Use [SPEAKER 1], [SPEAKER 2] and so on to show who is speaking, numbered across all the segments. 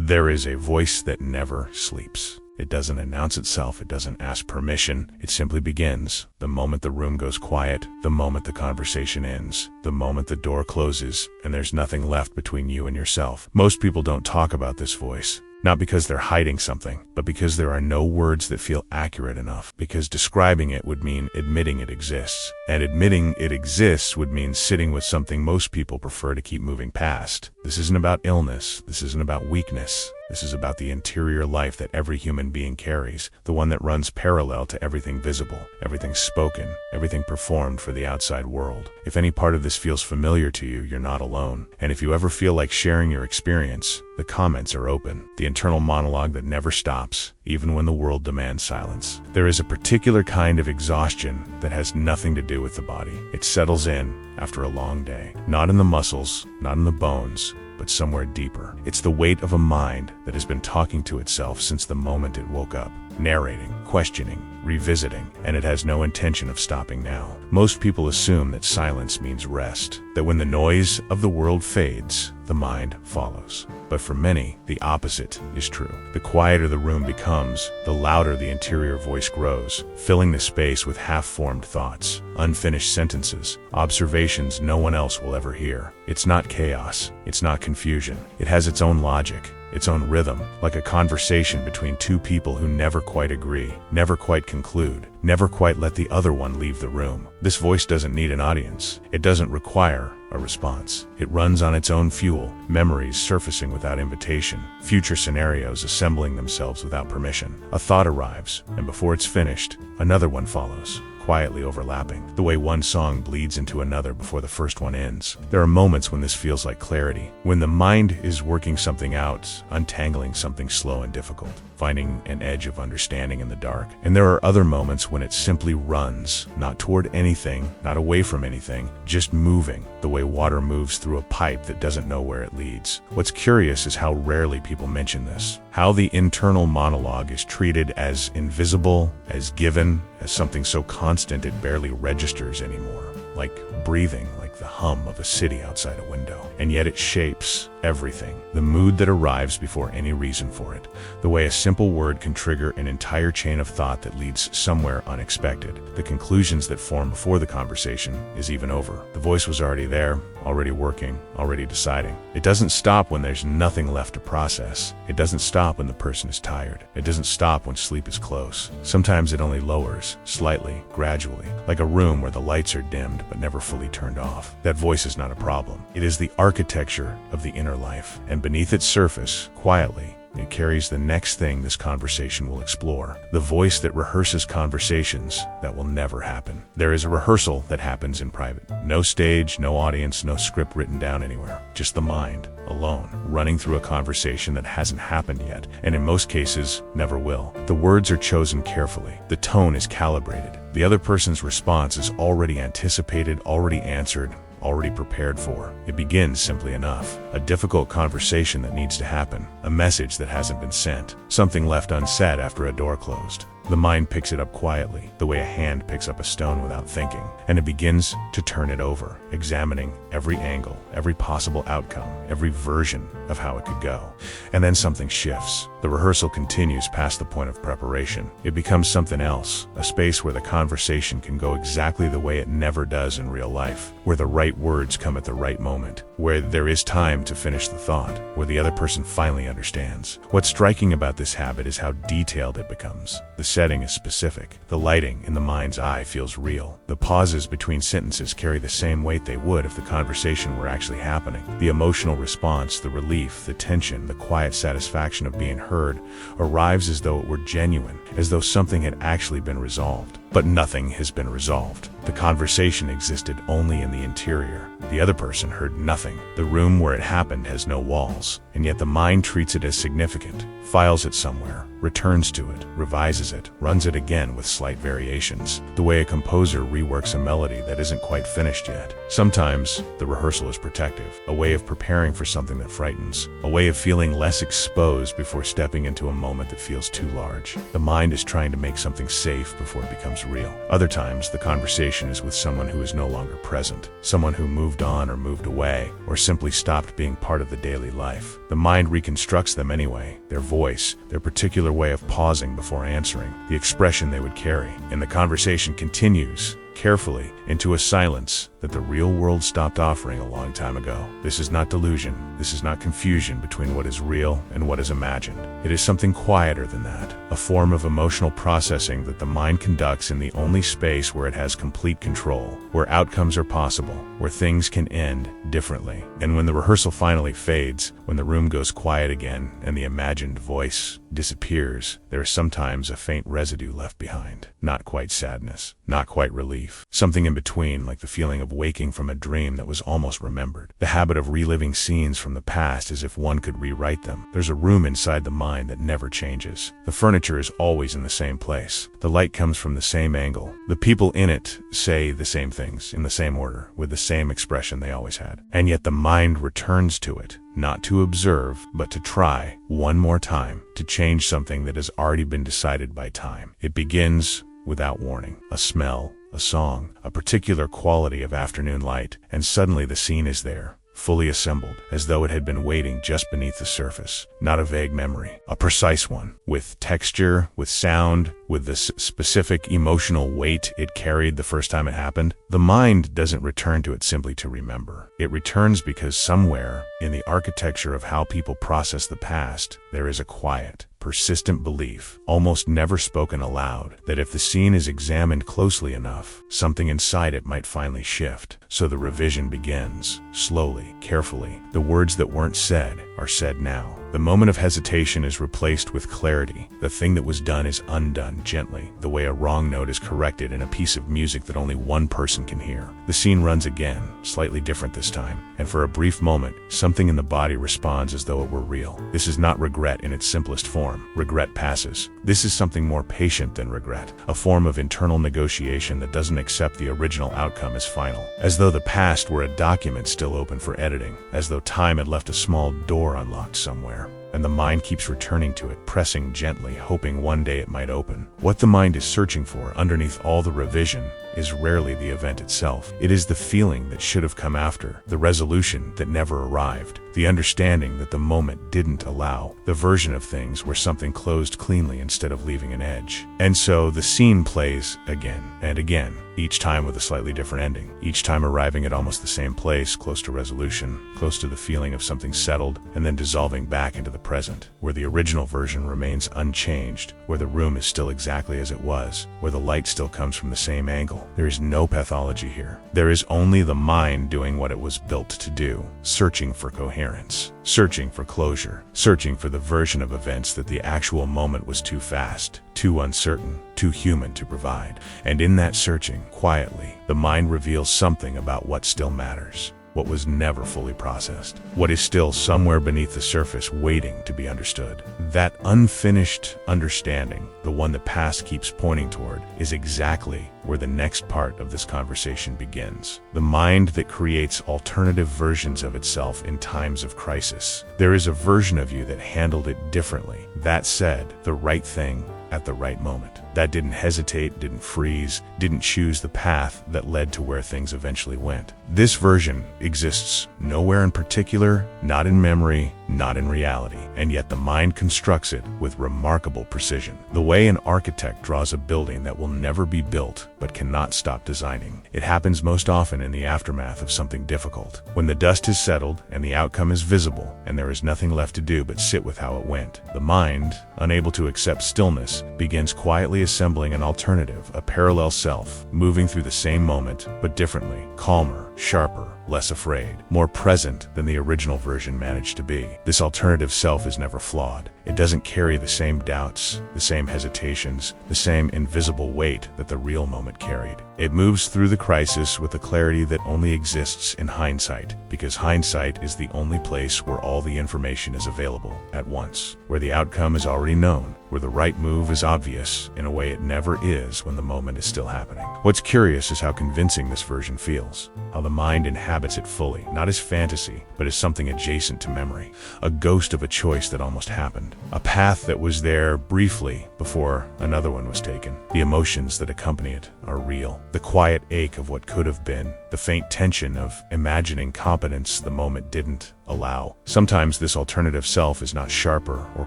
[SPEAKER 1] There is a voice that never sleeps. It doesn't announce itself, it doesn't ask permission, it simply begins. The moment the room goes quiet, the moment the conversation ends, the moment the door closes, and there's nothing left between you and yourself. Most people don't talk about this voice. Not because they're hiding something, but because there are no words that feel accurate enough. Because describing it would mean admitting it exists. And admitting it exists would mean sitting with something most people prefer to keep moving past. This isn't about illness. This isn't about weakness. This is about the interior life that every human being carries, the one that runs parallel to everything visible, everything spoken, everything performed for the outside world. If any part of this feels familiar to you, you're not alone. And if you ever feel like sharing your experience, the comments are open. The internal monologue that never stops, even when the world demands silence. There is a particular kind of exhaustion that has nothing to do with the body. It settles in after a long day. Not in the muscles, not in the bones, but somewhere deeper. It's the weight of a mind that has been talking to itself since the moment it woke up, narrating, questioning, revisiting, and it has no intention of stopping now. Most people assume that silence means rest, that when the noise of the world fades, the mind follows. But for many, the opposite is true. The quieter the room becomes, the louder the interior voice grows, filling the space with half-formed thoughts, unfinished sentences, observations no one else will ever hear. It's not chaos. It's not confusion. It has its own logic, its own rhythm, like a conversation between two people who never quite agree, never quite conclude, never quite let the other one leave the room. This voice doesn't need an audience. It doesn't require a response. It runs on its own fuel, memories surfacing without invitation, future scenarios assembling themselves without permission. A thought arrives, and before it's finished, another one follows, quietly overlapping, the way one song bleeds into another before the first one ends. There are moments when this feels like clarity, when the mind is working something out, untangling something slow and difficult, finding an edge of understanding in the dark. And there are other moments when it simply runs, not toward anything, not away from anything, just moving, the way water moves through a pipe that doesn't know where it leads. What's curious is how rarely people mention this, how the internal monologue is treated as invisible, as given, as something so constant it barely registers anymore, like breathing, like the hum of a city outside a window. And yet it shapes everything. The mood that arrives before any reason for it. The way a simple word can trigger an entire chain of thought that leads somewhere unexpected. The conclusions that form before the conversation is even over. The voice was already there, already working, already deciding. It doesn't stop when there's nothing left to process. It doesn't stop when the person is tired. It doesn't stop when sleep is close. Sometimes it only lowers, slightly, gradually, like a room where the lights are dimmed but never fully turned off. That voice is not a problem. It is the architecture of the inner life, and beneath its surface, quietly, it carries the next thing this conversation will explore. The voice that rehearses conversations that will never happen. There is a rehearsal that happens in private. No stage, no audience, no script written down anywhere. Just the mind, alone, running through a conversation that hasn't happened yet, and in most cases, never will. The words are chosen carefully. The tone is calibrated. The other person's response is already anticipated, already answered, already prepared for. It begins simply enough. A difficult conversation that needs to happen. A message that hasn't been sent. Something left unsaid after a door closed. The mind picks it up quietly, the way a hand picks up a stone without thinking, and it begins to turn it over, examining every angle, every possible outcome, every version of how it could go. And then something shifts. The rehearsal continues past the point of preparation. It becomes something else, a space where the conversation can go exactly the way it never does in real life, where the right words come at the right moment, where there is time to finish the thought, where the other person finally understands. What's striking about this habit is how detailed it becomes. The setting is specific. The lighting in the mind's eye feels real. The pauses between sentences carry the same weight they would if the conversation were actually happening. The emotional response, the relief, the tension, the quiet satisfaction of being heard arrives as though it were genuine, as though something had actually been resolved. But nothing has been resolved. The conversation existed only in the interior. The other person heard nothing. The room where it happened has no walls, and yet the mind treats it as significant, files it somewhere, returns to it, revises it, runs it again with slight variations, the way a composer reworks a melody that isn't quite finished yet. Sometimes, the rehearsal is protective, a way of preparing for something that frightens, a way of feeling less exposed before stepping into a moment that feels too large. The mind is trying to make something safe before it becomes real. Other times, the conversation conversation is with someone who is no longer present, someone who moved on or moved away, or simply stopped being part of the daily life. The mind reconstructs them anyway, their voice, their particular way of pausing before answering, the expression they would carry. And the conversation continues, carefully, into a silence that the real world stopped offering a long time ago. This is not delusion. This is not confusion between what is real and what is imagined. It is something quieter than that, a form of emotional processing that the mind conducts in the only space where it has complete control, where outcomes are possible, where things can end differently. And when the rehearsal finally fades, when the room goes quiet again and the imagined voice disappears, there is sometimes a faint residue left behind. Not quite sadness, not quite relief, something in between, like the feeling of waking from a dream that was almost remembered. The habit of reliving scenes from the past as if one could rewrite them. There's a room inside the mind that never changes. The furniture is always in the same place. The light comes from the same angle. The people in it say the same things, in the same order, with the same expression they always had. And yet the mind returns to it, not to observe, but to try, one more time, to change something that has already been decided by time. It begins without warning. A smell, a song, a particular quality of afternoon light, and suddenly the scene is there, fully assembled, as though it had been waiting just beneath the surface. Not a vague memory, a precise one, with texture, with sound, with the specific emotional weight it carried the first time it happened. The mind doesn't return to it simply to remember. It returns because somewhere, in the architecture of how people process the past, there is a quiet, persistent belief, almost never spoken aloud, that if the scene is examined closely enough, something inside it might finally shift. So the revision begins, slowly, carefully. The words that weren't said are said now. The moment of hesitation is replaced with clarity. The thing that was done is undone gently, the way a wrong note is corrected in a piece of music that only one person can hear. The scene runs again, slightly different this time, and for a brief moment, something in the body responds as though it were real. This is not regret in its simplest form. Regret passes. This is something more patient than regret, a form of internal negotiation that doesn't accept the original outcome as final, as though the past were a document still open for editing, as though time had left a small door unlocked somewhere. And the mind keeps returning to it, pressing gently, hoping one day it might open. What the mind is searching for, underneath all the revision, is rarely the event itself. It is the feeling that should have come after, the resolution that never arrived, the understanding that the moment didn't allow, the version of things where something closed cleanly instead of leaving an edge. And so the scene plays again and again, each time with a slightly different ending, each time arriving at almost the same place, close to resolution, close to the feeling of something settled, and then dissolving back into the present, where the original version remains unchanged, where the room is still exactly as it was, where the light still comes from the same angle. There is no pathology here. There is only the mind doing what it was built to do, searching for coherence, searching for closure, searching for the version of events that the actual moment was too fast, too uncertain, too human to provide. And in that searching, quietly, the mind reveals something about what still matters, what was never fully processed, what is still somewhere beneath the surface waiting to be understood. That unfinished understanding, the one the past keeps pointing toward, is exactly where the next part of this conversation begins. The mind that creates alternative versions of itself in times of crisis. There is a version of you that handled it differently, that said the right thing at the right moment, that didn't hesitate, didn't freeze, didn't choose the path that led to where things eventually went. This version exists nowhere in particular, not in memory, not in reality, and yet the mind constructs it with remarkable precision. The way an architect draws a building that will never be built but cannot stop designing. It happens most often in the aftermath of something difficult, when the dust has settled and the outcome is visible and there is nothing left to do but sit with how it went. The mind, unable to accept stillness, begins quietly assembling an alternative, a parallel self, moving through the same moment but differently, calmer, sharper, less afraid, more present than the original version managed to be. This alternative self is never flawed. It doesn't carry the same doubts, the same hesitations, the same invisible weight that the real moment carried. It moves through the crisis with a clarity that only exists in hindsight, because hindsight is the only place where all the information is available at once, where the outcome is already known, where the right move is obvious in a way it never is when the moment is still happening. What's curious is how convincing this version feels, how the the mind inhabits it fully, not as fantasy, but as something adjacent to memory. A ghost of a choice that almost happened. A path that was there briefly before another one was taken. The emotions that accompany it are real. The quiet ache of what could have been. The faint tension of imagining competence the moment didn't allow. Sometimes this alternative self is not sharper or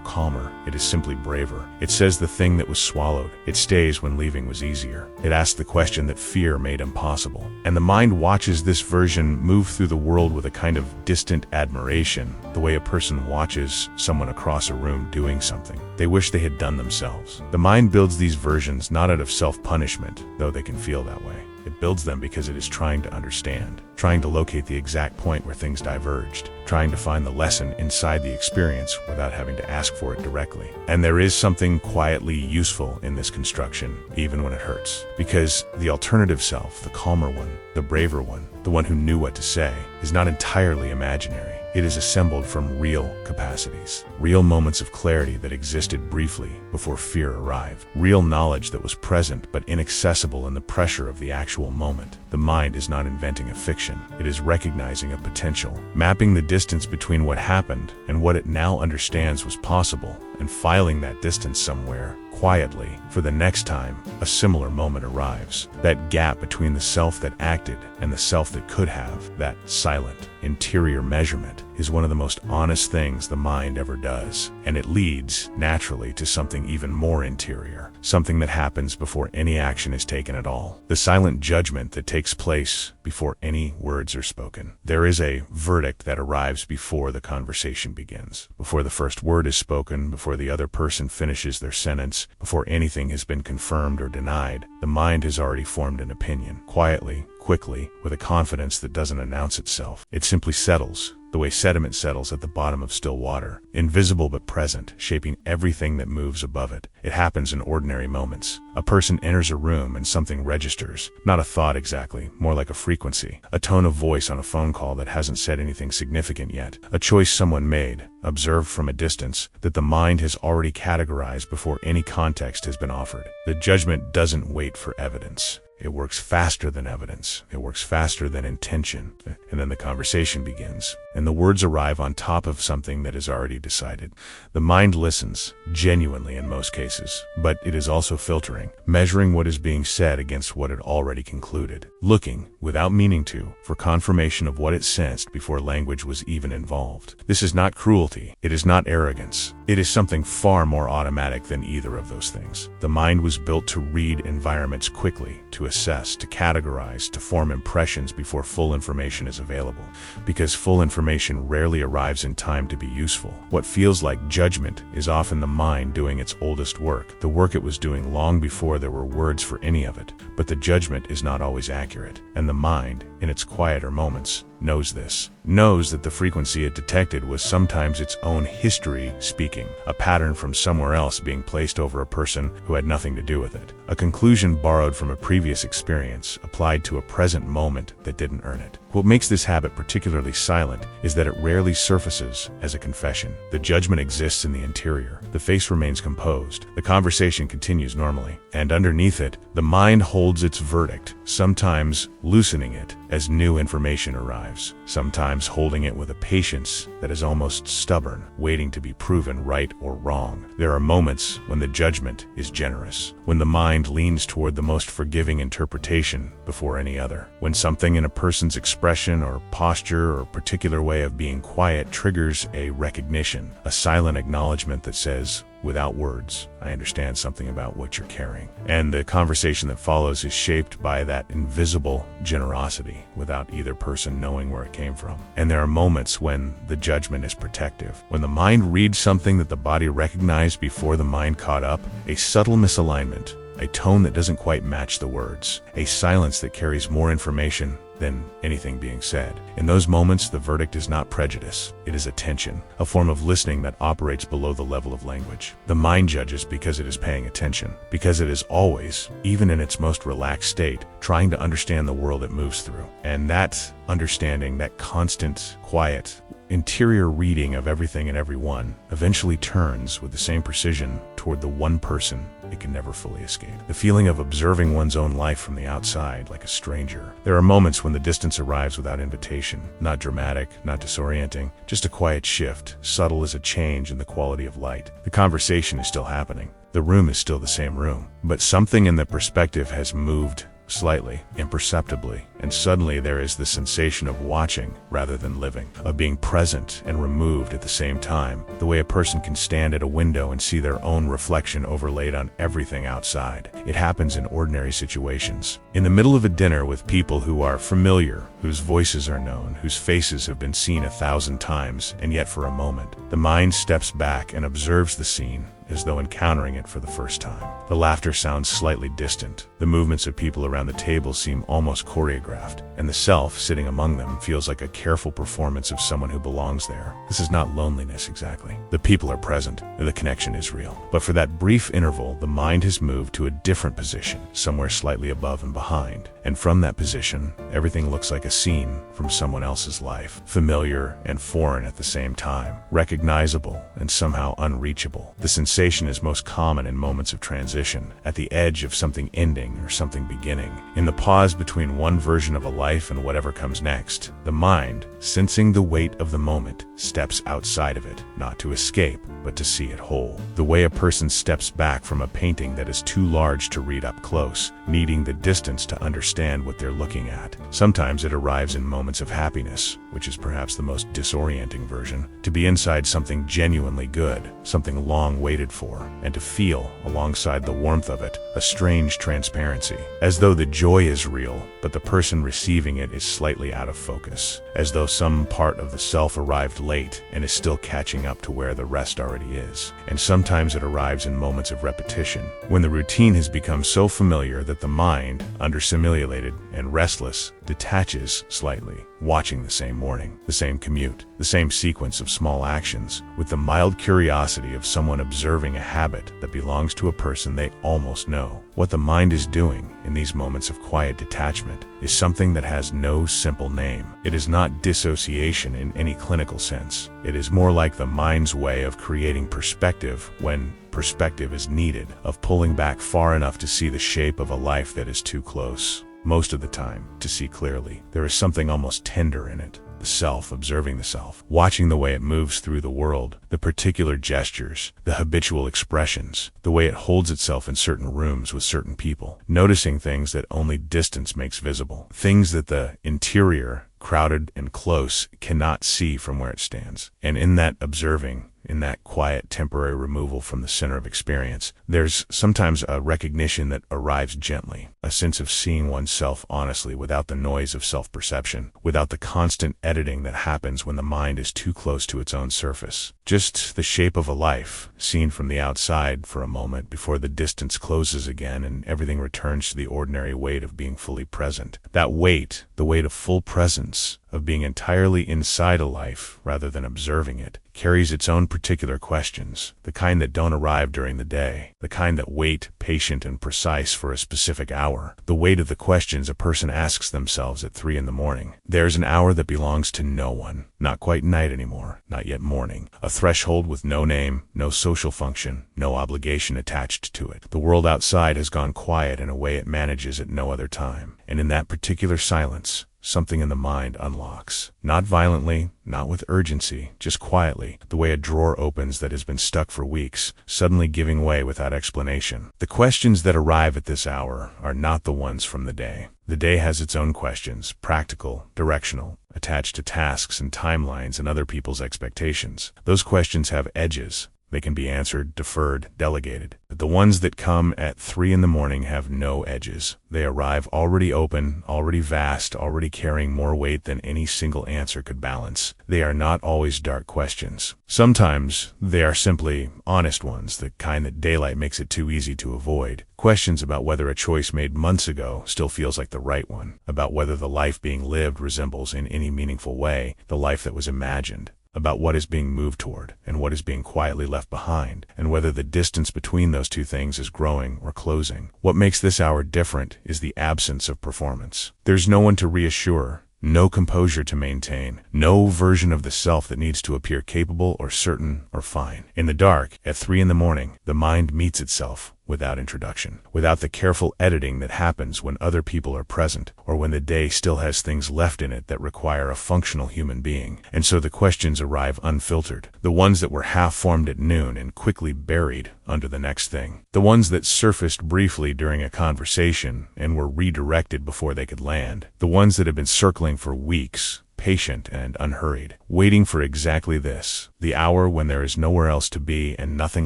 [SPEAKER 1] calmer. It is simply braver. It says the thing that was swallowed. It stays when leaving was easier. It asks the question that fear made impossible. And the mind watches this version move through the world with a kind of distant admiration, the way a person watches someone across a room doing something they wish they had done themselves. The mind builds these versions not out of self-punishment, though they can feel that way. It builds them because it is trying to understand, trying to locate the exact point where things diverged, trying to find the lesson inside the experience without having to ask for it directly. And there is something quietly useful in this construction, even when it hurts. Because the alternative self, the calmer one, the braver one, the one who knew what to say, is not entirely imaginary. It is assembled from real capacities, real moments of clarity that existed briefly before fear arrived, real knowledge that was present but inaccessible in the pressure of the actual moment. The mind is not inventing a fiction. It is recognizing a potential, mapping the distance between what happened and what it now understands was possible, and filing that distance somewhere, quietly, for the next time a similar moment arrives. That gap between the self that acted and the self that could have, that silent, interior measurement, is one of the most honest things the mind ever does. And it leads, naturally, to something even more interior, something that happens before any action is taken at all. The silent judgment that takes place before any words are spoken. There is a verdict that arrives before the conversation begins, before the first word is spoken, before the other person finishes their sentence, before anything has been confirmed or denied. The mind has already formed an opinion, quietly, quickly, with a confidence that doesn't announce itself. It simply settles, the way sediment settles at the bottom of still water, invisible but present, shaping everything that moves above it. It happens in ordinary moments. A person enters a room and something registers, not a thought exactly, more like a frequency, a tone of voice on a phone call that hasn't said anything significant yet, a choice someone made, observed from a distance, that the mind has already categorized before any context has been offered. The judgment doesn't wait for evidence. It works faster than evidence. It works faster than intention. And then the conversation begins, and the words arrive on top of something that is already decided. The mind listens, genuinely in most cases, but it is also filtering, measuring what is being said against what it already concluded, looking, without meaning to, for confirmation of what it sensed before language was even involved. This is not cruelty. It is not arrogance. It is something far more automatic than either of those things. The mind was built to read environments quickly, to assess, to categorize, to form impressions before full information is available. Because full information rarely arrives in time to be useful. What feels like judgment is often the mind doing its oldest work, the work it was doing long before there were words for any of it. But the judgment is not always accurate, and the mind, in its quieter moments, knows this, knows that the frequency it detected was sometimes its own history speaking, a pattern from somewhere else being placed over a person who had nothing to do with it, a conclusion borrowed from a previous experience, applied to a present moment that didn't earn it. What makes this habit particularly silent is that it rarely surfaces as a confession. The judgment exists in the interior. The face remains composed. The conversation continues normally. And underneath it, the mind holds its verdict, sometimes loosening it as new information arrives, sometimes holding it with a patience that is almost stubborn, waiting to be proven right or wrong. There are moments when the judgment is generous, when the mind leans toward the most forgiving interpretation before any other, when something in a person's expression or posture or particular way of being quiet triggers a recognition, a silent acknowledgement that says, without words, I understand something about what you're carrying. And the conversation that follows is shaped by that invisible generosity without either person knowing where it came from. And there are moments when the judgment is protective, when the mind reads something that the body recognized before the mind caught up, a subtle misalignment, a tone that doesn't quite match the words, a silence that carries more information than anything being said. In those moments, the verdict is not prejudice. It is attention, a form of listening that operates below the level of language. The mind judges because it is paying attention, because it is always, even in its most relaxed state, trying to understand the world it moves through. And that understanding, that constant, quiet interior reading of everything and everyone eventually turns with the same precision toward the one person it can never fully escape. The feeling of observing one's own life from the outside like a stranger. There are moments when the distance arrives without invitation. Not dramatic, not disorienting, just a quiet shift, subtle as a change in the quality of light. The conversation is still happening. The room is still the same room, but something in the perspective has moved slightly, imperceptibly, and suddenly there is the sensation of watching rather than living, of being present and removed at the same time, the way a person can stand at a window and see their own reflection overlaid on everything outside. It happens in ordinary situations. In the middle of a dinner with people who are familiar, whose voices are known, whose faces have been seen 1,000 times, and yet for a moment, the mind steps back and observes the scene as though encountering it for the first time. The laughter sounds slightly distant. The movements of people around the table seem almost choreographed, and the self sitting among them feels like a careful performance of someone who belongs there. This is not loneliness exactly. The people are present, and the connection is real. But for that brief interval, the mind has moved to a different position, somewhere slightly above and behind. And from that position, everything looks like a scene from someone else's life, familiar and foreign at the same time, recognizable and somehow unreachable. The sensation is most common in moments of transition, at the edge of something ending or something beginning. In the pause between one version of a life and whatever comes next, the mind, sensing the weight of the moment, steps outside of it, not to escape, but to see it whole. The way a person steps back from a painting that is too large to read up close, needing the distance to understand what they're looking at. Sometimes it arrives in moments of happiness, which is perhaps the most disorienting version, to be inside something genuinely good, something long waited for, and to feel, alongside the warmth of it, a strange transparency, as though the joy is real, but the person receiving it is slightly out of focus, as though some part of the self arrived late and is still catching up to where the rest already is. And sometimes it arrives in moments of repetition, when the routine has become so familiar that the mind, understimulated and restless, detaches slightly, watching the same morning, the same commute, the same sequence of small actions, with the mild curiosity of someone observing a habit that belongs to a person they almost know. What the mind is doing in these moments of quiet detachment is something that has no simple name. It is not dissociation in any clinical sense. It is more like the mind's way of creating perspective when perspective is needed, of pulling back far enough to see the shape of a life that is too close. Most of the time, to see clearly. There is something almost tender in it. The self observing the self, watching the way it moves through the world, the particular gestures, the habitual expressions, the way it holds itself in certain rooms with certain people, noticing things that only distance makes visible, things that the interior, crowded and close, cannot see from where it stands. And in that observing, in that quiet temporary removal from the center of experience, there's sometimes a recognition that arrives gently, a sense of seeing oneself honestly without the noise of self-perception, without the constant editing that happens when the mind is too close to its own surface. Just the shape of a life, seen from the outside for a moment before the distance closes again and everything returns to the ordinary weight of being fully present. That weight, the weight of full presence, of being entirely inside a life rather than observing it, carries its own particular questions, the kind that don't arrive during the day, the kind that wait, patient and precise for a specific hour, the weight of the questions a person asks themselves at 3 a.m. There's an hour that belongs to no one, not quite night anymore, not yet morning, a threshold with no name, no social function, no obligation attached to it. The world outside has gone quiet in a way it manages at no other time, and in that particular silence, something in the mind unlocks. Not violently, not with urgency, just quietly, the way a drawer opens that has been stuck for weeks, suddenly giving way without explanation. The questions that arrive at this hour are not the ones from the day. The day has its own questions, practical, directional, attached to tasks and timelines and other people's expectations. Those questions have edges. They can be answered, deferred, delegated. But the ones that come at 3 a.m. have no edges. They arrive already open, already vast, already carrying more weight than any single answer could balance. They are not always dark questions. Sometimes they are simply honest ones, the kind that daylight makes it too easy to avoid. Questions about whether a choice made months ago still feels like the right one, about whether the life being lived resembles in any meaningful way the life that was imagined, about what is being moved toward and what is being quietly left behind, and whether the distance between those two things is growing or closing. What makes this hour different is the absence of performance. There's no one to reassure, no composure to maintain, no version of the self that needs to appear capable or certain or fine. In the dark, at 3 in the morning, the mind meets itself without introduction, without the careful editing that happens when other people are present, or when the day still has things left in it that require a functional human being. And so the questions arrive unfiltered, the ones that were half-formed at noon and quickly buried under the next thing, the ones that surfaced briefly during a conversation and were redirected before they could land, the ones that have been circling for weeks, patient and unhurried, waiting for exactly this, the hour when there is nowhere else to be and nothing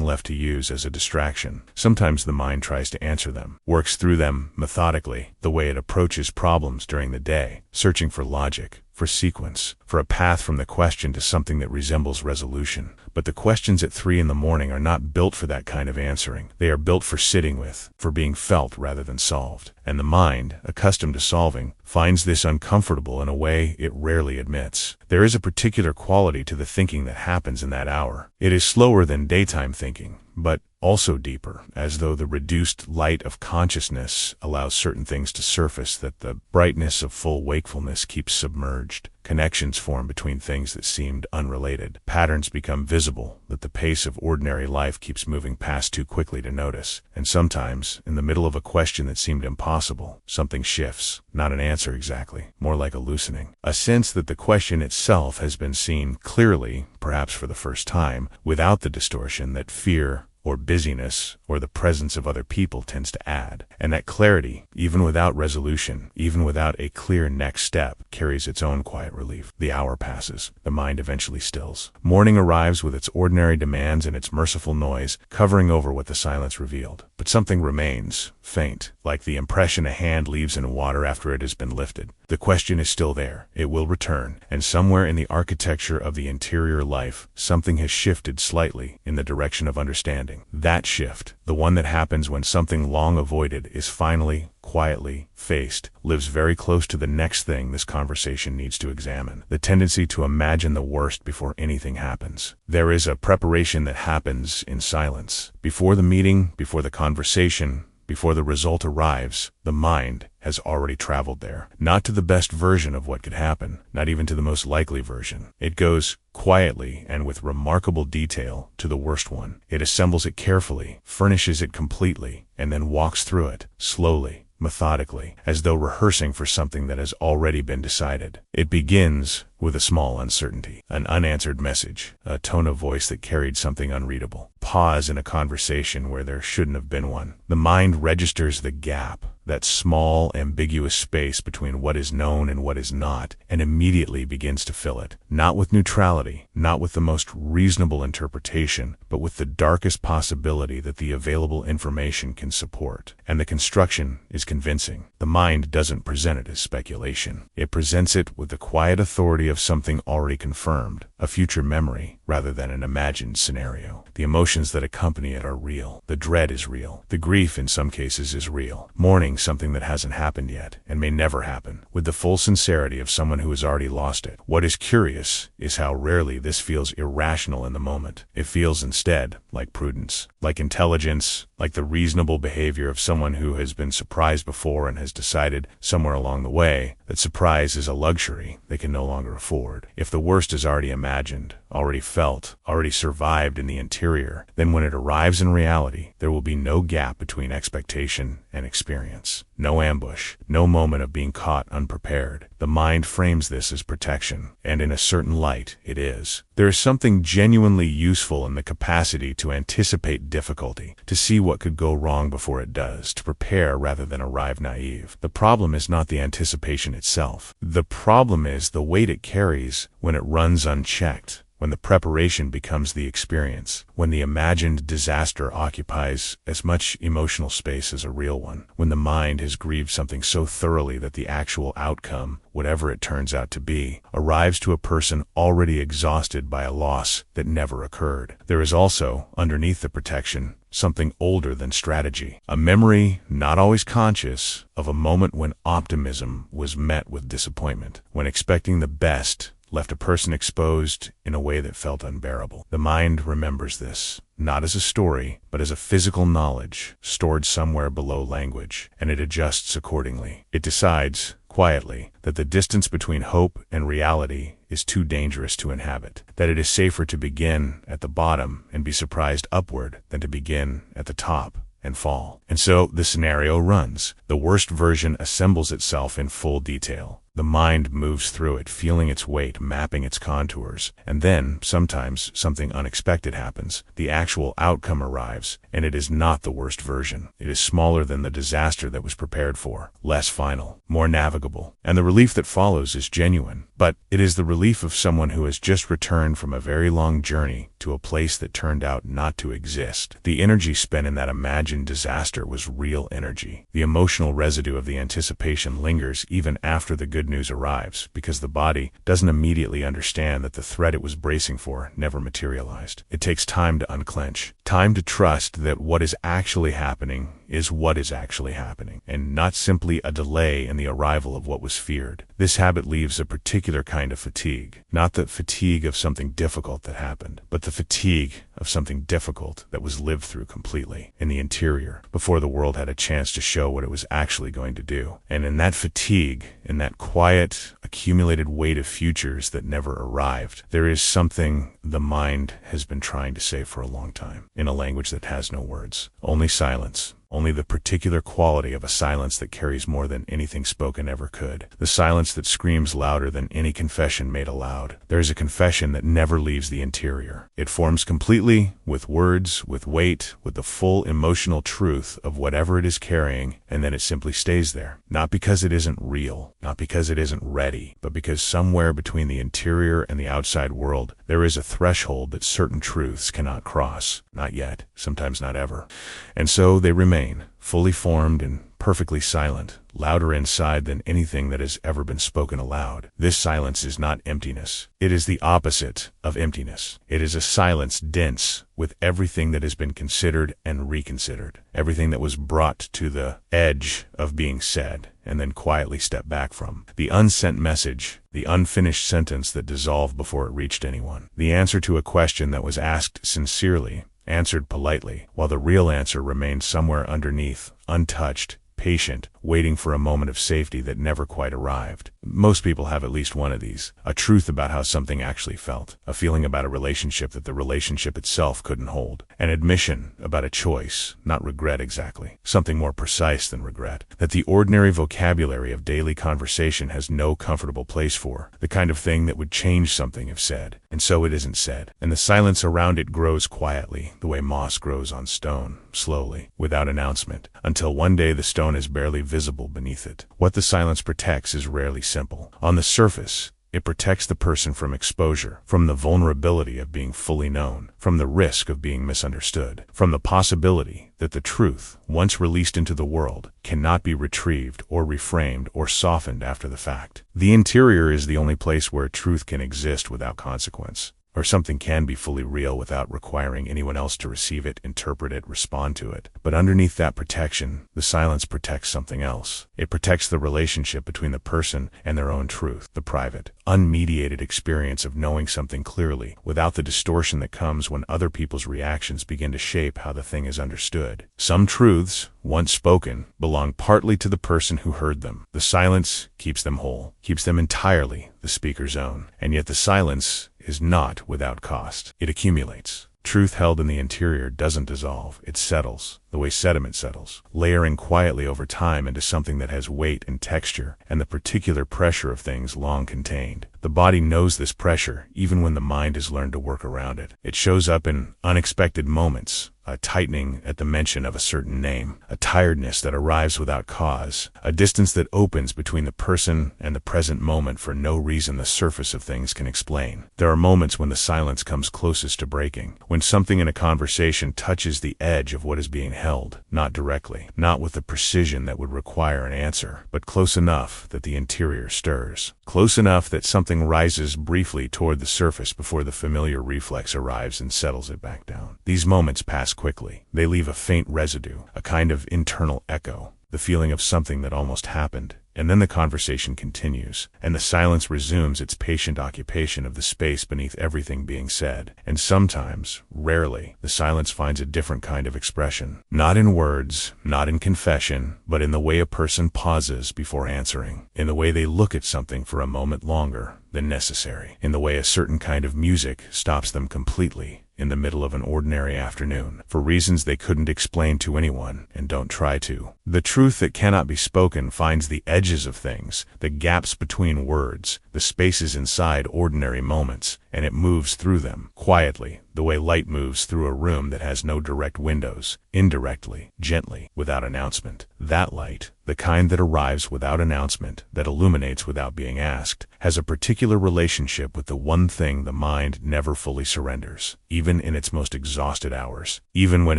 [SPEAKER 1] left to use as a distraction. Sometimes the mind tries to answer them, works through them methodically, the way it approaches problems during the day, searching for logic, for sequence, for a path from the question to something that resembles resolution. But the questions at 3 in the morning are not built for that kind of answering. They are built for sitting with, for being felt rather than solved. And the mind, accustomed to solving, finds this uncomfortable in a way it rarely admits. There is a particular quality to the thinking that happens in that hour. It is slower than daytime thinking, but also deeper, as though the reduced light of consciousness allows certain things to surface that the brightness of full wakefulness keeps submerged. Connections form between things that seemed unrelated. Patterns become visible that the pace of ordinary life keeps moving past too quickly to notice. And sometimes, in the middle of a question that seemed impossible, something shifts. Not an answer exactly, more like a loosening. A sense that the question itself has been seen clearly, perhaps for the first time, without the distortion that fear or busyness, or the presence of other people tends to add. And that clarity, even without resolution, even without a clear next step, carries its own quiet relief. The hour passes. The mind eventually stills. Morning arrives with its ordinary demands and its merciful noise, covering over what the silence revealed. But something remains, faint, like the impression a hand leaves in water after it has been lifted. The question is still there. It will return. And somewhere in the architecture of the interior life, something has shifted slightly in the direction of understanding. That shift, the one that happens when something long avoided is finally, quietly, faced, lives very close to the next thing this conversation needs to examine. The tendency to imagine the worst before anything happens. There is a preparation that happens in silence. Before the meeting, before the conversation, before the result arrives, the mind has already traveled there. Not to the best version of what could happen, not even to the most likely version. It goes quietly and with remarkable detail to the worst one. It assembles it carefully, furnishes it completely, and then walks through it, slowly, methodically, as though rehearsing for something that has already been decided. It begins with a small uncertainty, an unanswered message, a tone of voice that carried something unreadable. Pause in a conversation where there shouldn't have been one. The mind registers the gap, that small, ambiguous space between what is known and what is not, and immediately begins to fill it. Not with neutrality, not with the most reasonable interpretation, but with the darkest possibility that the available information can support. And the construction is convincing. The mind doesn't present it as speculation. It presents it with the quiet authority of something already confirmed, a future memory, rather than an imagined scenario. The emotions that accompany it are real. The dread is real. The grief in some cases is real. Mourning something that hasn't happened yet, and may never happen, with the full sincerity of someone who has already lost it. What is curious is how rarely this feels irrational in the moment. It feels instead like prudence, like intelligence, like the reasonable behavior of someone who has been surprised before and has decided, somewhere along the way, that surprise is a luxury they can no longer afford. If the worst is already imagined, already felt, already survived in the interior, then when it arrives in reality, there will be no gap between expectation and experience. No ambush, no moment of being caught unprepared. The mind frames this as protection, and in a certain light, it is. There is something genuinely useful in the capacity to anticipate difficulty, to see what could go wrong before it does, to prepare rather than arrive naive. The problem is not the anticipation itself. The problem is the weight it carries when it runs unchecked. When the preparation becomes the experience, when the imagined disaster occupies as much emotional space as a real one, when the mind has grieved something so thoroughly that the actual outcome, whatever it turns out to be, arrives to a person already exhausted by a loss that never occurred. There is also, underneath the protection, something older than strategy, a memory, not always conscious, of a moment when optimism was met with disappointment, when expecting the best left a person exposed in a way that felt unbearable. The mind remembers this, not as a story, but as a physical knowledge stored somewhere below language, and it adjusts accordingly. It decides, quietly, that the distance between hope and reality is too dangerous to inhabit, that it is safer to begin at the bottom and be surprised upward than to begin at the top and fall. And so the scenario runs. The worst version assembles itself in full detail. The mind moves through it, feeling its weight, mapping its contours. And then, sometimes, something unexpected happens. The actual outcome arrives, and it is not the worst version. It is smaller than the disaster that was prepared for, less final, more navigable. And the relief that follows is genuine. But it is the relief of someone who has just returned from a very long journey to a place that turned out not to exist. The energy spent in that imagined disaster was real energy. The emotional residue of the anticipation lingers even after the good news arrives, because the body doesn't immediately understand that the threat it was bracing for never materialized. It takes time to unclench, time to trust that what is actually happening is what is actually happening, and not simply a delay in the arrival of what was feared. This habit leaves a particular kind of fatigue, not the fatigue of something difficult that happened, but the fatigue of something difficult that was lived through completely in the interior before the world had a chance to show what it was actually going to do. And in that fatigue, in that quiet, accumulated weight of futures that never arrived, there is something the mind has been trying to say for a long time, in a language that has no words, only silence. Only the particular quality of a silence that carries more than anything spoken ever could. The silence that screams louder than any confession made aloud. There is a confession that never leaves the interior. It forms completely, with words, with weight, with the full emotional truth of whatever it is carrying, and then it simply stays there. Not because it isn't real, not because it isn't ready, but because somewhere between the interior and the outside world, there is a threshold that certain truths cannot cross. Not yet, sometimes not ever. And so they remain, fully formed and perfectly silent, louder inside than anything that has ever been spoken aloud. This silence is not emptiness. It is the opposite of emptiness. It is a silence dense with everything that has been considered and reconsidered, everything that was brought to the edge of being said and then quietly stepped back from. The unsent message, the unfinished sentence that dissolved before it reached anyone. The answer to a question that was asked sincerely, answered politely, while the real answer remained somewhere underneath, untouched, patient, waiting for a moment of safety that never quite arrived. Most people have at least one of these. A truth about how something actually felt. A feeling about a relationship that the relationship itself couldn't hold. An admission about a choice, not regret exactly. Something more precise than regret. That the ordinary vocabulary of daily conversation has no comfortable place for. The kind of thing that would change something if said. And so it isn't said. And the silence around it grows quietly, the way moss grows on stone, slowly, without announcement, until one day the stone is barely visible beneath it. What the silence protects is rarely simple. On the surface, it protects the person from exposure, from the vulnerability of being fully known, from the risk of being misunderstood, from the possibility that the truth, once released into the world, cannot be retrieved or reframed or softened after the fact. The interior is the only place where truth can exist without consequence, or something can be fully real without requiring anyone else to receive it, interpret it, respond to it. But underneath that protection, the silence protects something else. It protects the relationship between the person and their own truth, the private, unmediated experience of knowing something clearly, without the distortion that comes when other people's reactions begin to shape how the thing is understood. Some truths, once spoken, belong partly to the person who heard them. The silence keeps them whole, keeps them entirely the speaker's own. And yet the silence is not without cost. It accumulates. Truth held in the interior doesn't dissolve, it settles, the way sediment settles, layering quietly over time into something that has weight and texture, and the particular pressure of things long contained. The body knows this pressure, even when the mind has learned to work around it. It shows up in unexpected moments, a tightening at the mention of a certain name, a tiredness that arrives without cause, a distance that opens between the person and the present moment for no reason the surface of things can explain. There are moments when the silence comes closest to breaking, when something in a conversation touches the edge of what is being held, not directly, not with the precision that would require an answer, but close enough that the interior stirs, close enough that something rises briefly toward the surface before the familiar reflex arrives and settles it back down. These moments pass quickly. They leave a faint residue, a kind of internal echo, the feeling of something that almost happened, And then the conversation continues, and the silence resumes its patient occupation of the space beneath everything being said. And sometimes, rarely, the silence finds a different kind of expression. Not in words, not in confession, but in the way a person pauses before answering, in the way they look at something for a moment longer than necessary, in the way a certain kind of music stops them completely in the middle of an ordinary afternoon, for reasons they couldn't explain to anyone, and don't try to. The truth that cannot be spoken finds the edges of things, the gaps between words, the spaces inside ordinary moments, and it moves through them, quietly, the way light moves through a room that has no direct windows, indirectly, gently, without announcement. That light, the kind that arrives without announcement, that illuminates without being asked, has a particular relationship with the one thing the mind never fully surrenders, even in its most exhausted hours, even when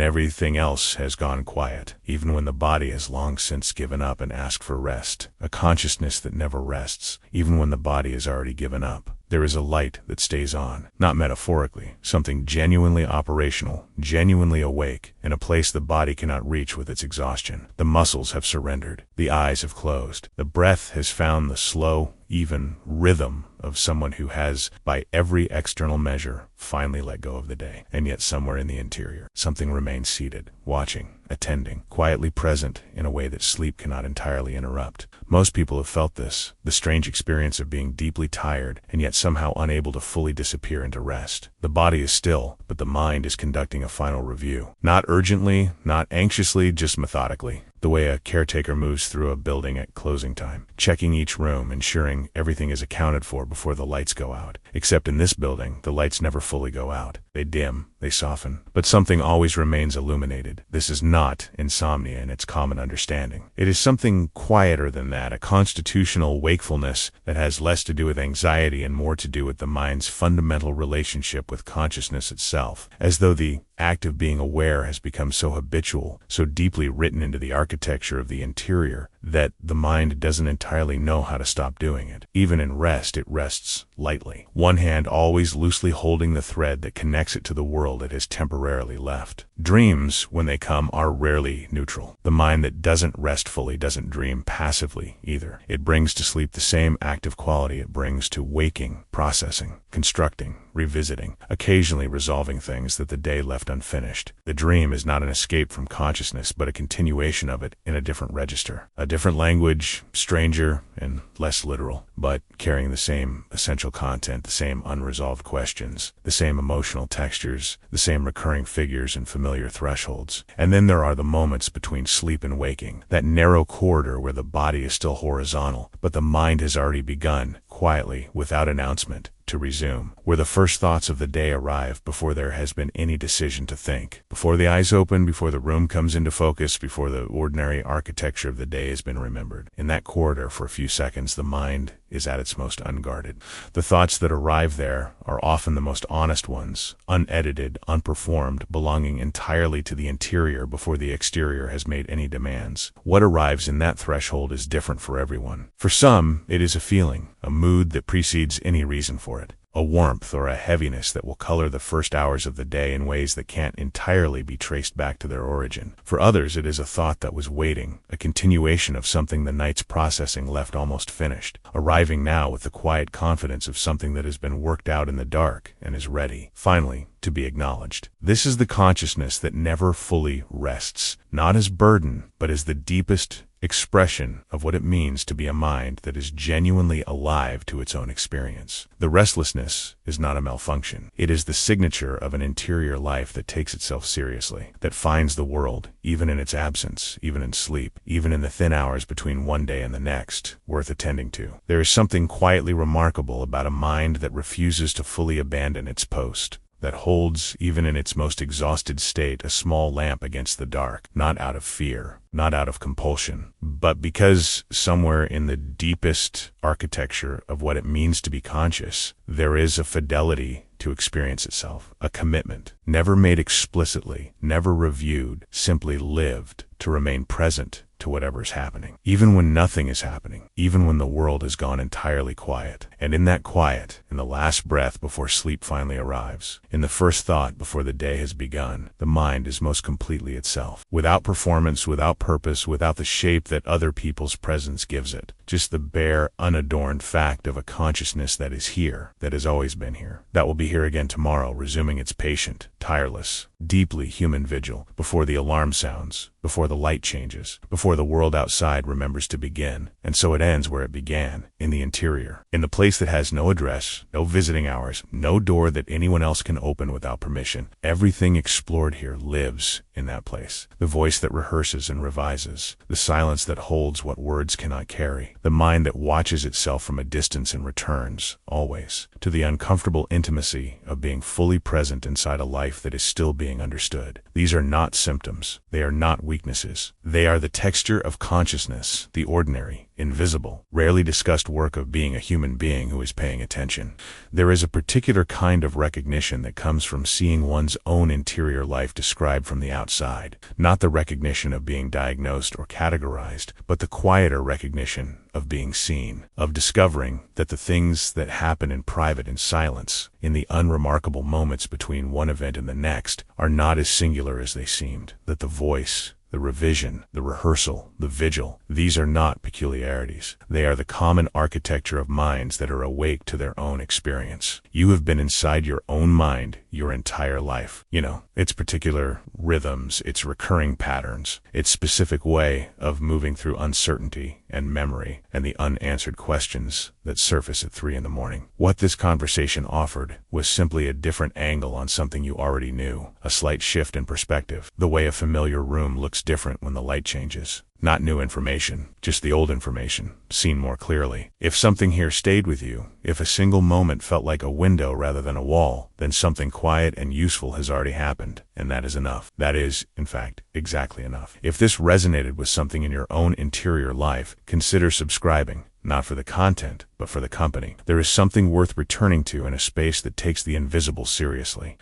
[SPEAKER 1] everything else has gone quiet, even when the body has long since given up and asked for rest, a consciousness that never rests, even when the body has already given up. There is a light that stays on, not metaphorically, something genuinely operational, genuinely awake, in a place the body cannot reach with its exhaustion. The muscles have surrendered, the eyes have closed, the breath has found the slow, even rhythm of someone who has, by every external measure, finally let go of the day. And yet somewhere in the interior, something remains seated, watching, attending, quietly present in a way that sleep cannot entirely interrupt. Most people have felt this, the strange experience of being deeply tired and yet somehow unable to fully disappear into rest. The body is still, but the mind is conducting a final review. Not urgently, not anxiously, just methodically. The way a caretaker moves through a building at closing time, checking each room, ensuring everything is accounted for before the lights go out. Except in this building, the lights never fully go out. They dim, they soften, but something always remains illuminated. This is not insomnia in its common understanding. It is something quieter than that, a constitutional wakefulness that has less to do with anxiety and more to do with the mind's fundamental relationship with consciousness itself, as though the act of being aware has become so habitual, so deeply written into the architecture of the interior, that the mind doesn't entirely know how to stop doing it. Even in rest, it rests lightly, one hand always loosely holding the thread that connects it to the world it has temporarily left. Dreams, when they come, are rarely neutral. The mind that doesn't rest fully doesn't dream passively either. It brings to sleep the same active quality it brings to waking, processing, constructing, revisiting, occasionally resolving things that the day left unfinished. The dream is not an escape from consciousness, but a continuation of it in a different register, a different language, stranger and less literal, but carrying the same essential content, the same unresolved questions, the same emotional textures, the same recurring figures and familiar thresholds. And then there are the moments between sleep and waking, that narrow corridor where the body is still horizontal, but the mind has already begun, quietly, without announcement, to resume, where the first thoughts of the day arrive before there has been any decision to think, before the eyes open, before the room comes into focus, before the ordinary architecture of the day has been remembered. In that corridor, for a few seconds, the mind is at its most unguarded. The thoughts that arrive there are often the most honest ones, unedited, unperformed, belonging entirely to the interior before the exterior has made any demands. What arrives in that threshold is different for everyone. For some, it is a feeling, a mood that precedes any reason for it, a warmth or a heaviness that will color the first hours of the day in ways that can't entirely be traced back to their origin. For others, it is a thought that was waiting, a continuation of something the night's processing left almost finished, arriving now with the quiet confidence of something that has been worked out in the dark and is ready, finally, to be acknowledged. This is the consciousness that never fully rests, not as burden, but as the deepest expression of what it means to be a mind that is genuinely alive to its own experience. The restlessness is not a malfunction. It is the signature of an interior life that takes itself seriously, that finds the world, even in its absence, even in sleep, even in the thin hours between one day and the next, worth attending to. There is something quietly remarkable about a mind that refuses to fully abandon its post, that holds, even in its most exhausted state, a small lamp against the dark, not out of fear, not out of compulsion, but because somewhere in the deepest architecture of what it means to be conscious, there is a fidelity to experience itself, a commitment, never made explicitly, never reviewed, simply lived, to remain present, to whatever is happening. Even when nothing is happening, even when the world has gone entirely quiet. And in that quiet, in the last breath before sleep finally arrives, in the first thought before the day has begun, the mind is most completely itself. Without performance, without purpose, without the shape that other people's presence gives it. Just the bare, unadorned fact of a consciousness that is here, that has always been here, that will be here again tomorrow, resuming its patient, tireless, deeply human vigil, before the alarm sounds, before the light changes, before the world outside remembers to begin, and so it ends where it began, in the interior, in the place that has no address, no visiting hours, no door that anyone else can open without permission. Everything explored here lives in that place. The voice that rehearses and revises, the silence that holds what words cannot carry, the mind that watches itself from a distance and returns, always, to the uncomfortable intimacy of being fully present inside a life that is still being understood. These are not symptoms. They are not weaknesses. They are the texture of consciousness, the ordinary, invisible, rarely discussed work of being a human being who is paying attention. There is a particular kind of recognition that comes from seeing one's own interior life described from the outside, not the recognition of being diagnosed or categorized, but the quieter recognition of being seen, of discovering that the things that happen in private and silence, in the unremarkable moments between one event and the next, are not as singular as they seemed, that the voice, the revision, the rehearsal, the vigil, these are not peculiarities. They are the common architecture of minds that are awake to their own experience. You have been inside your own mind your entire life. You know, its particular rhythms, its recurring patterns, its specific way of moving through uncertainty and memory, and the unanswered questions that surface at 3 a.m. What this conversation offered was simply a different angle on something you already knew, a slight shift in perspective, the way a familiar room looks different when the light changes. Not new information, just the old information, seen more clearly. If something here stayed with you, if a single moment felt like a window rather than a wall, then something quiet and useful has already happened, and that is enough. That is, in fact, exactly enough. If this resonated with something in your own interior life, consider subscribing. Not for the content, but for the company. There is something worth returning to in a space that takes the invisible seriously.